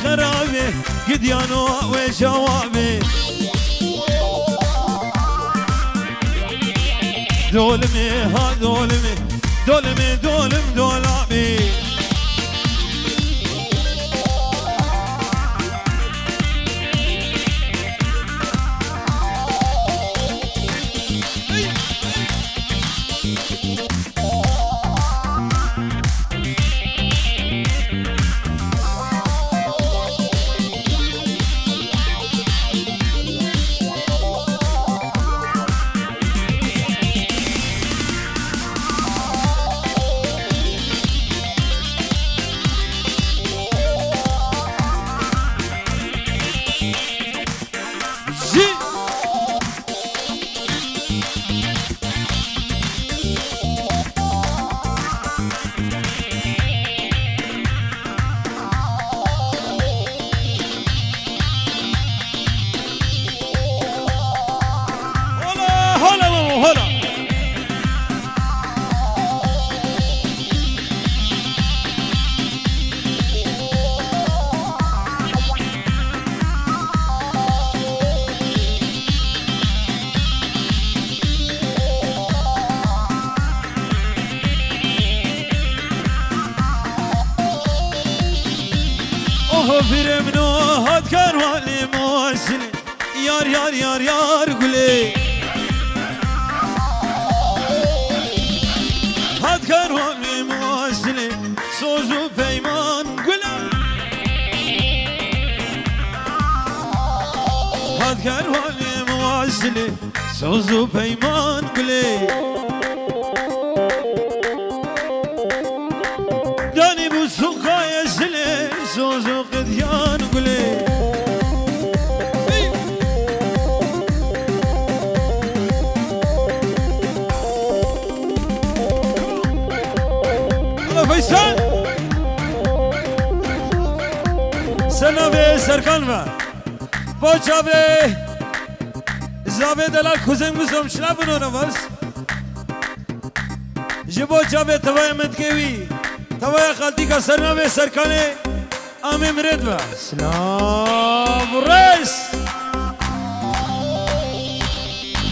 خرابي قديانو وجوابي دولمي ها دولمي دولمي دولم دولامي فرمنو هاد كروالي موسلي يار يار يار يار قولي هاد كروالي موسلي سوزو بيمان قولي هاد كروالي موسلي سوزو بيمان قولي داني بوسوقا يسلي سوزو قديان قولي الله فيصل سنوي سركان و بوچاوي زاوي دلال خوزم گوزم شلابنو نواز جبو چاوي توای مدکوی توای خالتی کا سرنوي سرکانه آمي مرد با سلام رئيس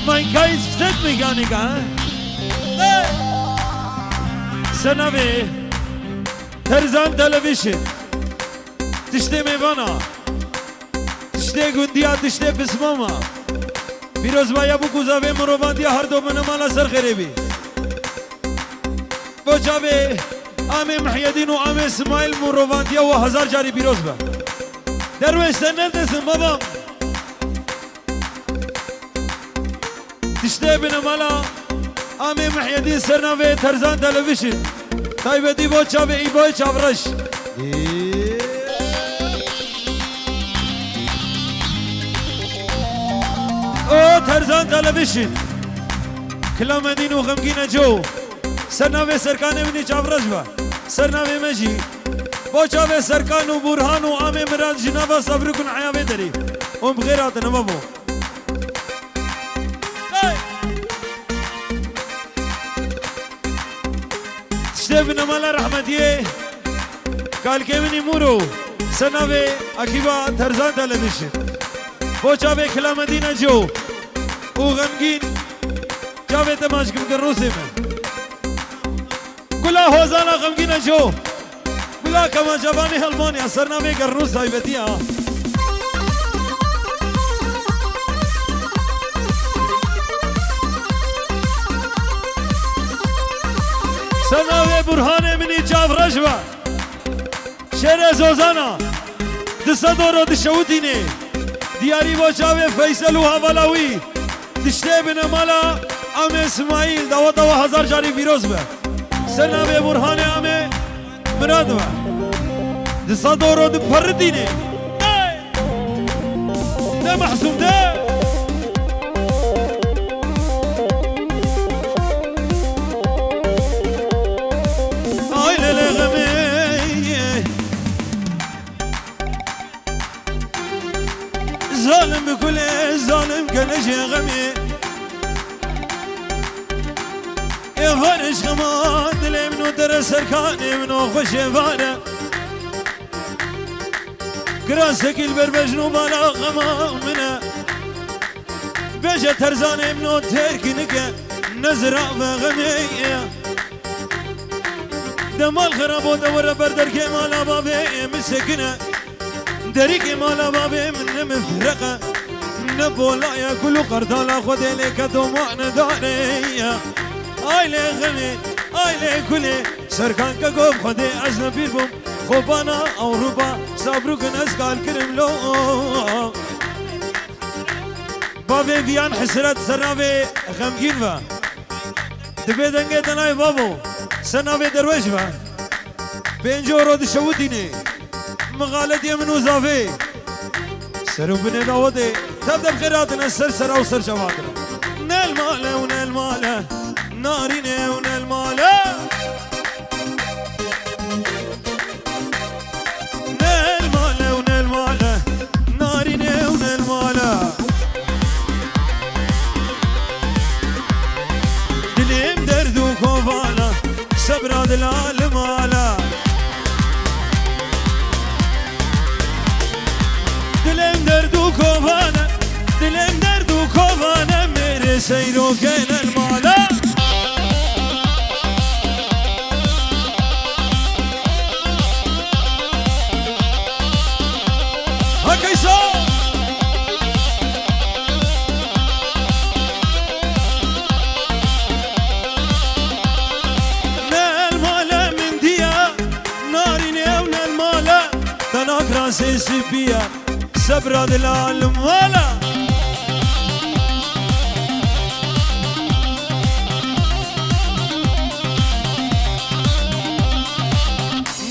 mein Geist steht mich gar nicht an سنوي ترزان تلفزيون تشتي میوانا تشتي گندیا تشتي بسماما پیروز بایا بو کوزاوی مروواندیا هر دو من مالا سر خریبی بوچاوی آمي محيدين وآمي اسماعيل مرووانديا وهزار جاري بيروز با درويش سنردسن بابام تشتي بنا مالا آمي محيدين سرناوي ترزان تلفزيون طيبه دي بوچاوي اي بوي چاورش او ترزان تلفزيون كلامدين وغمگين جو سرناوي سرکانه منی چاورش با سرناوي مجي بوچاوي سرکان و برهان و آمي مراد جنابا صبر کن عیاوه داری ام بغیرات نمابو تشتي بن مالا رحمتيه قال که منی مورو سرناوي اکیبا ترزان تلفزيون بوچاوي کلامدین جو و غمگین جاوه تماشکم کن روسی من كلها هوزانا غمگینا جو كلها كما جباني هلمانيا صرنا بيك الروس هايبتيها صرنا بي برهاني مني جاف رجوة شير زوزانا دستورو دشوتيني دياري بوشاوي فيصل وهاولاوي تشتي بنا مالا ام اسماعيل دوا هزار جاري فيروز به سنا به برهان امه مراد و دستورو دپرديني ده محسوب ده ظالم بكل ظالم كل شيء غمي يفرش غمان دلي منو درس سركاني منو خوش فانا كراسك البربجنو بالا غما منه بجا ترزاني منو تركنك نزرع بغمية دمال خراب ودور بردر كمال بابي مسكنه دريك مال بابي من مفرقه نبولا يا كل قرطالا خد لك دموعنا دانية آيلي غمي آيلي كلي سركان كقوب خدي أجنبي بوم خوبانا أوروبا صبروك نسكال كرم لو بابي بيان حسرت سرناوي خمگين با دبي دنگه دناي بابو سرناوي درويش با بينجو رود شوديني مغالد يمنو زافي سرو بني داودي تبدأ بخيراتنا سر أو سر شواتنا نال ماله ونال ماله نارينه ونال ماله نال ماله ونال ماله نارينه ونال ماله دليم دردو كوفانا صبر دلال ماله دلم دردو كوفانا دلم دردو كوفانا ميري سيرو كين المالا هكيسا نال مالا من ديا ناري نيونا المالا تناك راسي سبيا صبر دلال مالا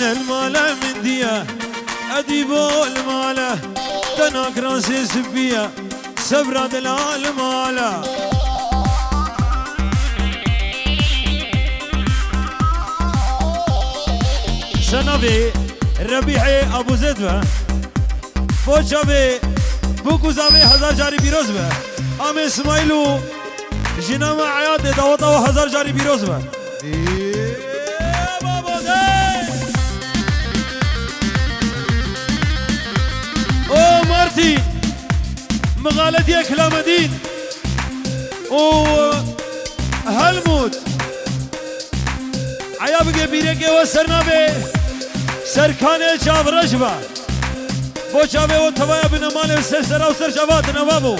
المالا من ديا أديبو المالا تناك راسي سبيا صبر دلال مالا سنبي ربيعي أبو زيد بوچاوی بوکوزاوی 1000 جاری بیروز به ام اسماعیلو جنام عیاد داوطا و 1000 جاری بیروز به بابا او مارتي مغالدي كلامدين او هلموت عيابك بيرك وسرنا به سركانه چاورجبا بوچاوی و توایا بنمانه سر سر و سر جوات نوابو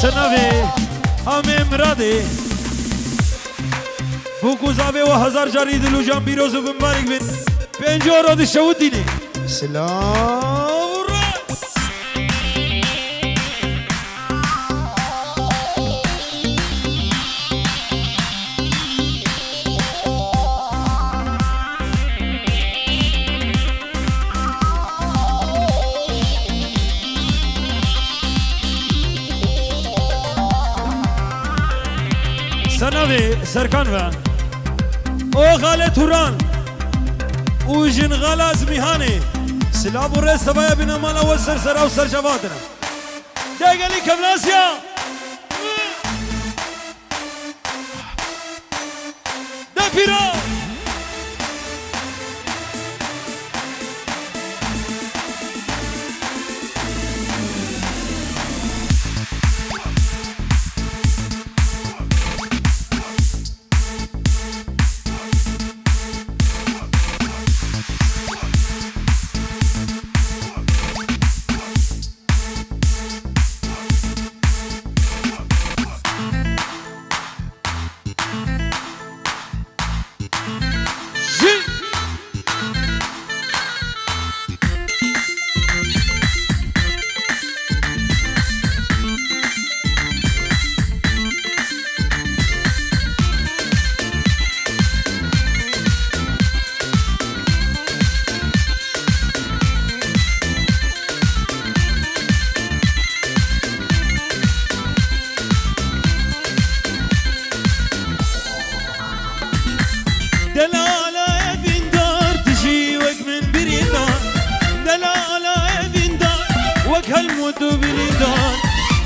سنوی همه مرادی بوکوزاوی و 1000 جاری دلو جان بیروز و بمبارک بین 50 راد شود دینی سلام سنوي سركان و او غاله توران او جن غاله زميهاني سلاب ورس سبايا بنا مالا وسر سر او سر جوادنا دايقالي كبناسيا دا بيرو هالموت بلدان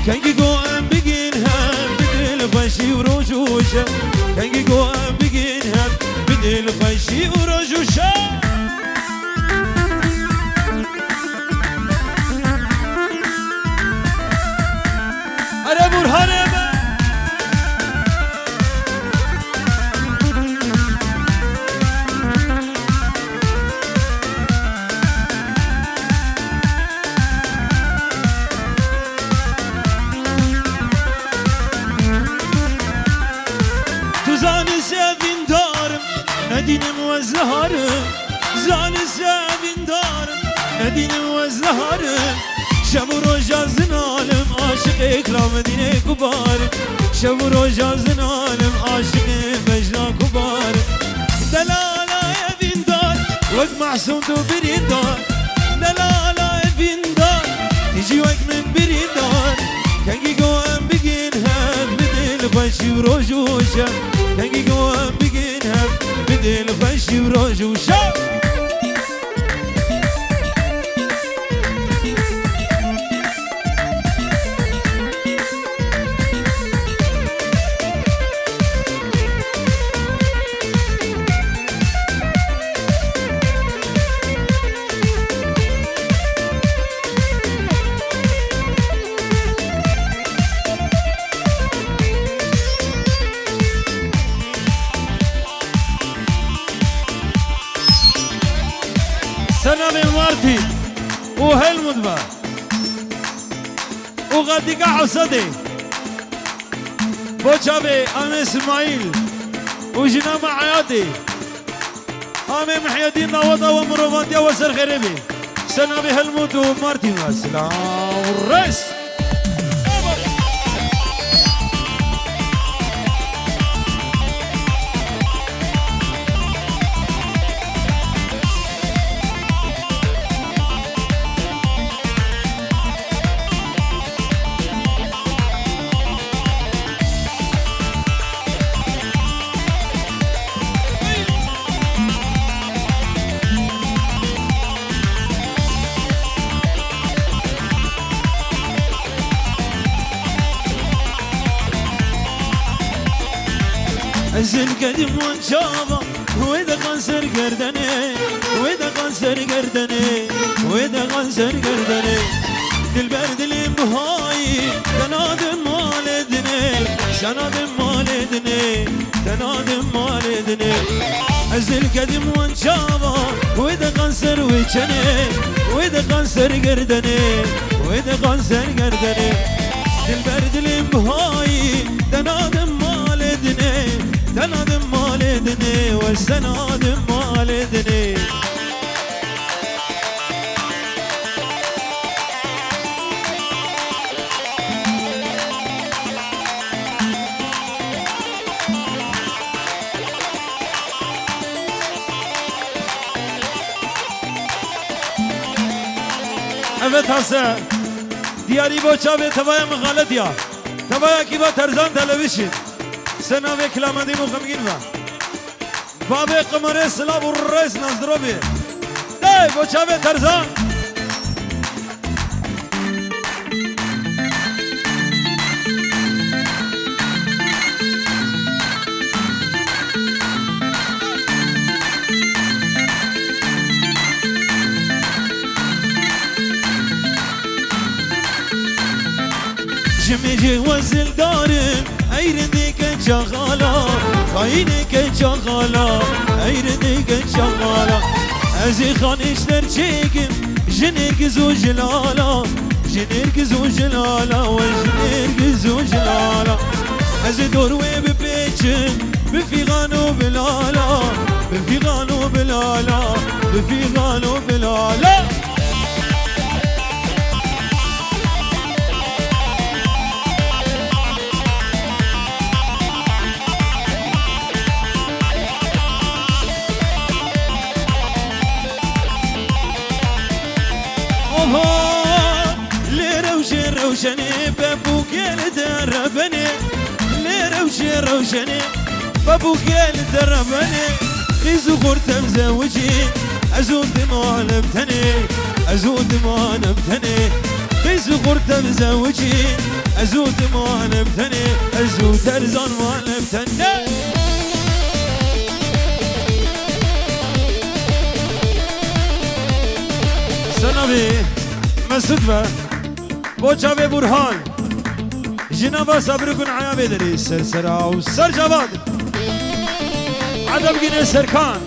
كان يقوم بقينها بدل فشي وروشوشة كان يقوم بقينها بدل بدل خشي ورجوشا أنا برهانة ندينم وزهارم زان سابين دارم ندينم وزهارم شب و روزا زنالم عاشق اکرام دینه کبارم شب و روزا زنالم عاشق مجنا کبارم دلالا بین دار وقت محسون تو برید دار دلالا بین دار تیجی وقت من برید دار کنگی گوهم بگین هم بدل خوشی و روزوشم کنگی گوهم بگین هم بدل خوشی و روزوشم سلام مارتي وهلمود با وغاديكا حصدي بوشابي ام اسماعيل وجنام عيادي ام محي الدين نوضه ومروفانتيا وسر غريبي سلام هلمود ومارتي سلام الرئيس زين قديم وانشابه وإذا قنصر قردني وإذا قنصر قردني وإذا قنصر قردني البرد اللي بهاي تنادم مالدني سنادم مالدني تنادم مالدني زين قديم وانشابه وإذا قنصر وجني وإذا قنصر قردني وإذا قنصر قردني البرد اللي بهاي تنادم مالدني تنادم مالدني والسنادم مالدني Evet Hasan Diyari boça ve tavaya mıhalet ya Tavaya kiba terzan televişin سنا به کلامدی مخمگین و بابه قمره سلاب و رئیس نزدروبی ده بچه به ترزان جمجي وزل دارم ایردیک چغالا خاینک چغالا ایردیک چغالا از خانشتر چیکم جنرگز و جلالا جنرگز و جلالا و جنرگز و جلالا از دوروی بپیچم بفیغان و بلالا بفیغان و بلالا بفیغان و بلالا روشني بابوك دربني لروشي روشني بابوك دربني خيزو خورت مزوجي ازود ما نبتني ازود ما نبتني خيزو خورت مزوجي ازود ما نبتني ازود ترزان ما نبتني سنابي مسعود با بوچاوي برهان جنابا صبر كن عيا بدري سرسرا وسر جواد عدم جني سركان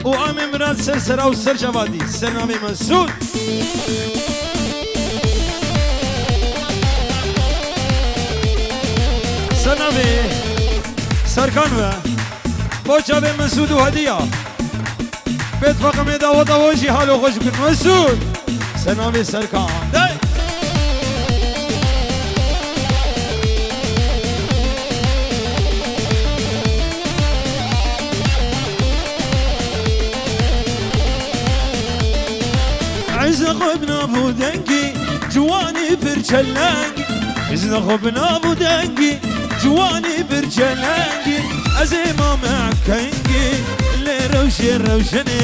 وامي مراد سرسرا وسر جوادي سنابي مسعود سنابي سركان با بوچاوي مسعود وهديه بيت فقم داوود وجي حالو خوش بكن مسعود سنابي سركان داي عزق ابن دنگی جوانی برچلنگی عزق ابن دنگی جوانی برچلنگی از امام کنگی روشي روشني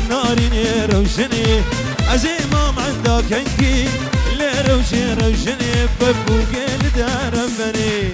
ناريني روشني عزي ما عندك كنكي لا روشي روشني ببو قيل دار بني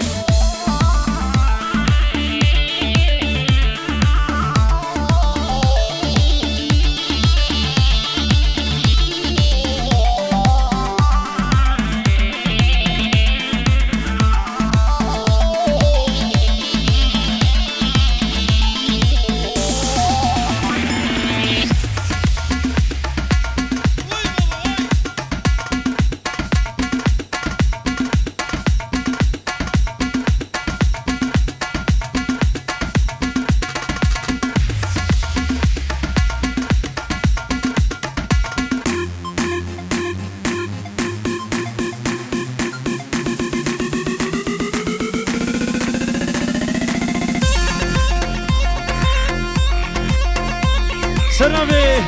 سنابي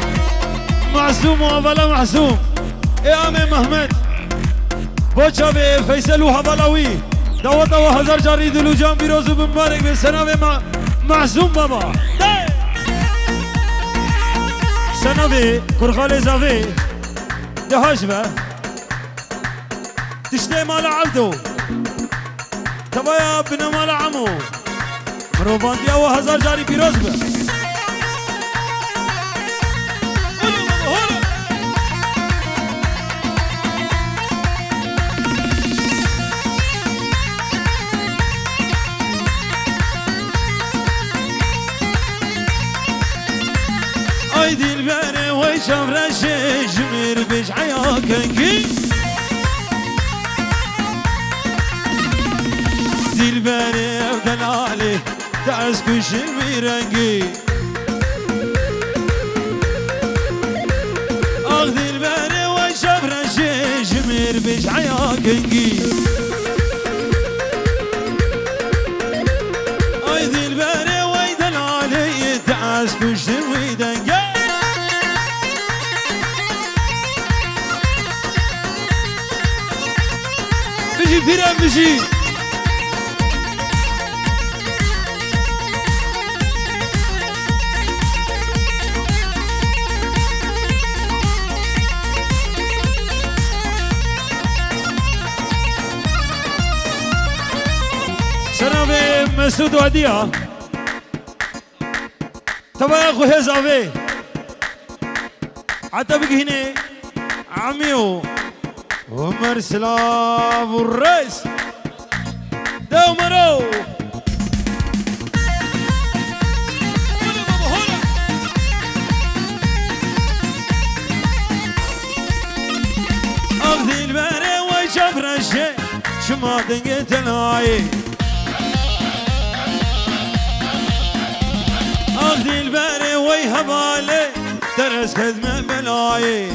معزوم وهبلا محزوم امي محمد بوچاوي فيصل وهبلاوي داوود وهزار جاري دلو جان بيروزو بمبارك بسنابي معزوم بابا سنابي كرخالي زافي دهاجبه تشتي مال عبدو تبايا بن مال عمو مروبانديا وهزار جاري بيروزبه اي دلبري ويشوف رشي جمير بيش حياكنكي دلبري ودلالي تعسكو شميرنكي اخ دلبري ويشوف رشي جمير بيش حياكنكي اي دلبري ويدلالي تعسكو شميرنكي بيجي بيرام بيجي سنابي مسعود وهديه تبا يا اخو هزافي عتبك هنا عميو عمر سلاف والرئيس ده عمرو اخذي الباري ويشوف رشي شما دنقت الهاي اخذي الباري ويهبالي درس خدمة بلاي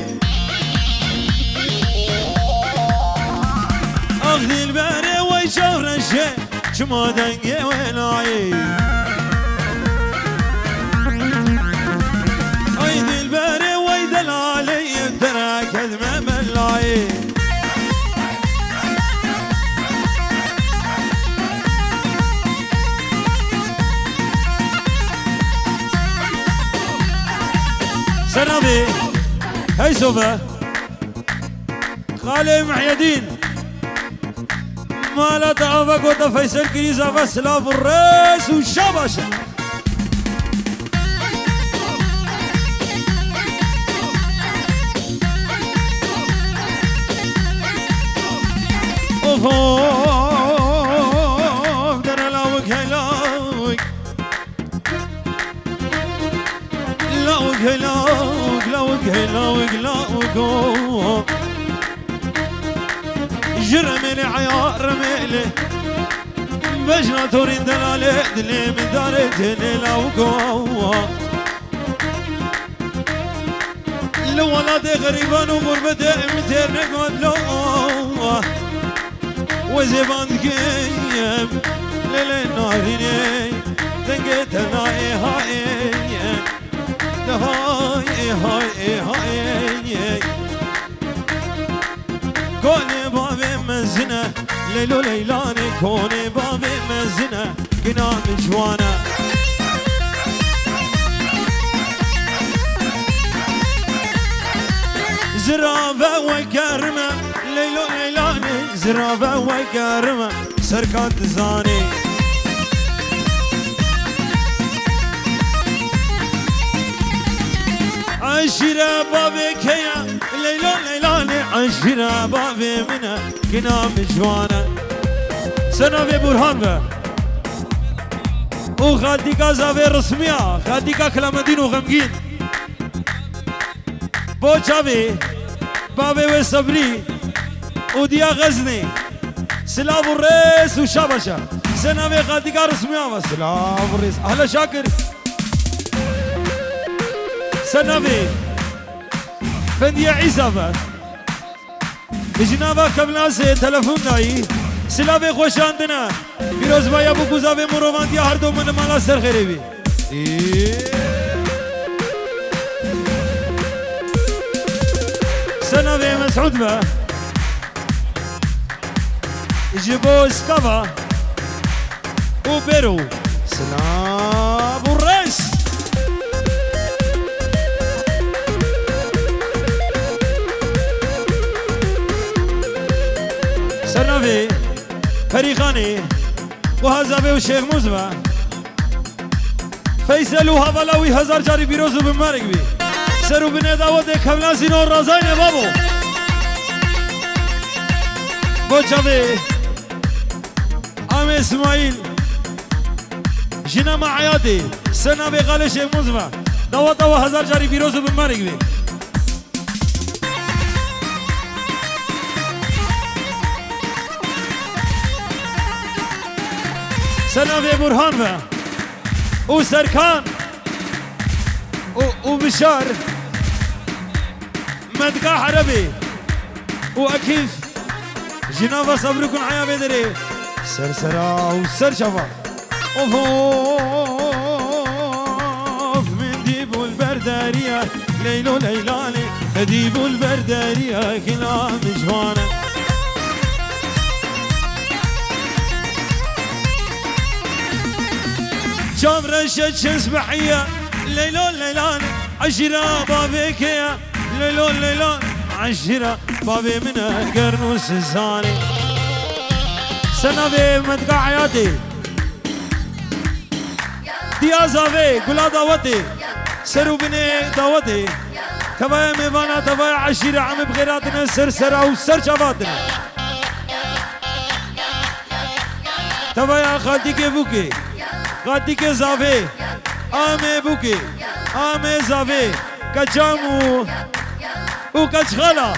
اخذي الباري ويشوف رشي شما دنقي ولاي ايدي الباري ويدلالي ترى خدمة بلاي سنابي هاي سوفا خالي محيدين مالا تعافك وتفيسل كريزة فسلاف الرئيس والشبشة وقلا جرملي عيار ميلي بجنا تورين دلالي دلي من داري تني لوقو لو ولادي غريبان وغربتي امتير نقعد لو وزيبان كيم ليلي ناريني دنقيت ناي هاي هاي كوني بابي مزنة ليلو ليلاني كوني بابي مزنة قنام جوانا زرافة وكرمة ليلو ليلاني زرافة وكرمة سركات زاني عشرة بابي كيا ليلو ليلاني عشرة بابي منها كنام جوانا سنة في برهان به وخاديكا زافي رسمية خاديكا كلامدين وغمجين بوچاوي بابي وصبري وديا غزني سلاف الرئيس وشابشا سنة في خاديكا رسمية سلاف الرئيس أهلا شاكر سنوي فندي عيسى بجنابا كبلاسي تلفون داي سلافي خوش عندنا بيروز بايا بو گوزاوي مروان ديا هر دو من مالا سر خيري بي سنوي مسعود با جيبو اسكافا وبيرو سلام الرئيس سرنوي فريقاني وهزابي وشيخ موزبا فيصل وهافلاوي هزار جاري بيروزو بمارك بي سرو بني داود كملاسي نور رازاين بابو بوچاوي عامي اسماعيل جنا مع عيادي سنوي غالي شيخ موزبا داود وهزار جاري بيروزو بمارك بي سنوي برهان به وسركان وبشار مدقا حربي واكيف جنابا صبركم عيا بدري سرسرا وسرشفا اوف من ديبو البردارية ليلو ليلاني ديبو البردارية كلام جوانا شام رشد شمس بحية ليلو ليلان عشرة بابي كيا ليلو ليلان عشرة بابي من قرنوس الزاني سنة في مدقع حياتي ديا زافي قلا داوتي سرو بني داوتي تبايا ميفانا تبايا عشرة عم بغيراتنا سرسرة وسر شفاتنا تبايا خالتي كيفوكي غادي كزافي آمي بوكي آمي زافي كجامو وكجخلا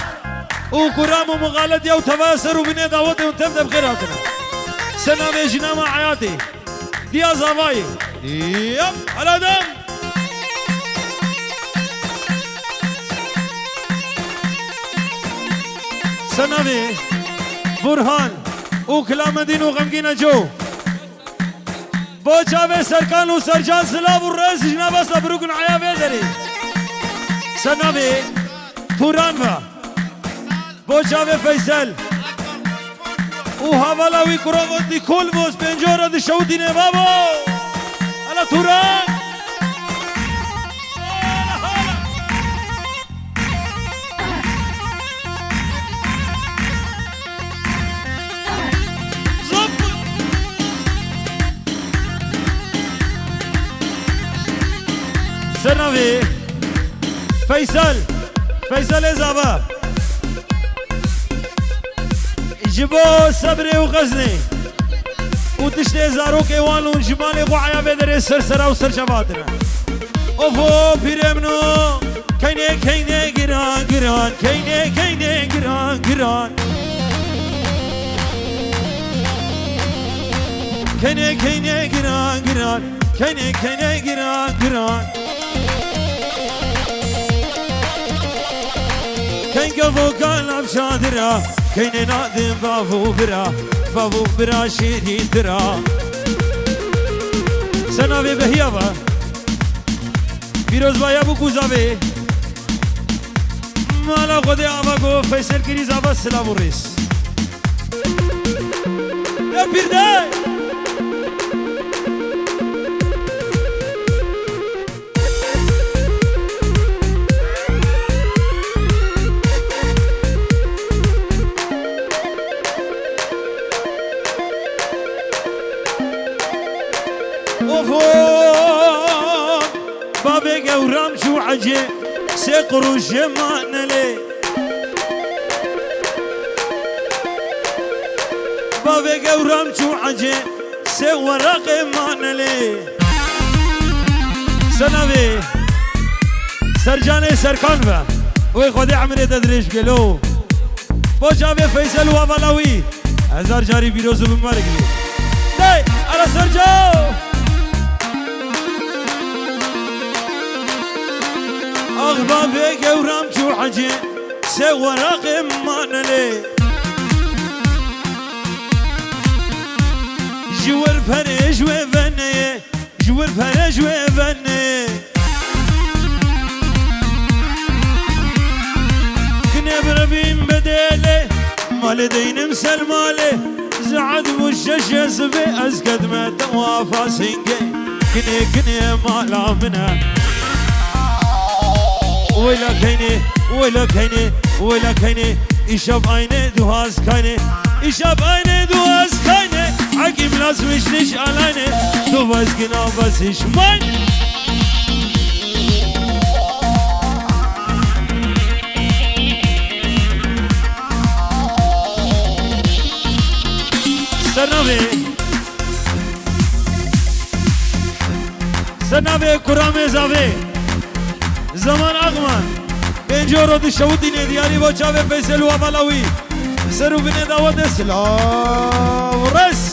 وكرامو مغالدي او تفاسر وبني داوتي وتبدا بخيراتنا سنة بيجنا مع حياتي ديا زافاي يب على دم سنة بي برهان وكلامدين وغمقين جو بوچاوي سركان وسرجان سلاف والرئيس جنابا صبركن عيا بيدري سنابي تورانفا بوچاوي فيصل وهافلاوي كروغوتي كل بوس بنجورة دي شوتيني بابو على توران سرنوي فيصل إزابة جبو صبري وغزني وتشتي زاروك ايوان وجمالي وعيا بدري سرسرة وسر شباتنا اوفو پیرمنو کینه کینه گران گران کینه کینه گران گران کینه کینه گران گران کینه کینه گران گران كين قفو كان ابشادرا كين نادم بافو برا شيري درا سناوي بهيابا بيروز بايا بو كوزاوي مالا خودي آبا فيصل كريز آبا سلام الرئيس يا بيرداي بابي قورام شو عجي سيقروش ما نلي بابي قورام شو عجي سيورق ما نلي سنوي سرجاني سركان با وي خودي عمري تدريش بلو بوشابي فيصل وابلاوي هزار جاري بيروزو بمارك داي على سرجاو أغبابي قورام شو حجي سورق ما نلي جور فرج وفني جور فرج وفني كنا بربين بديلي مال دين مسل مالي زعد وشش يسبي أزكد ما توافى سنجي كني مالا منها ولا كيني ولا كيني ولا كيني إشاب عيني دوهاز كيني إشاب عيني دوهاز كيني حكيم لازم يشتش عليني دوهاز كنا بس إشمان سنابي كرامي زاوي زمان اغمان بنجورو دي شوديني دياري بوچاوي فيصل وابلاوي سرو بني داود سلام رس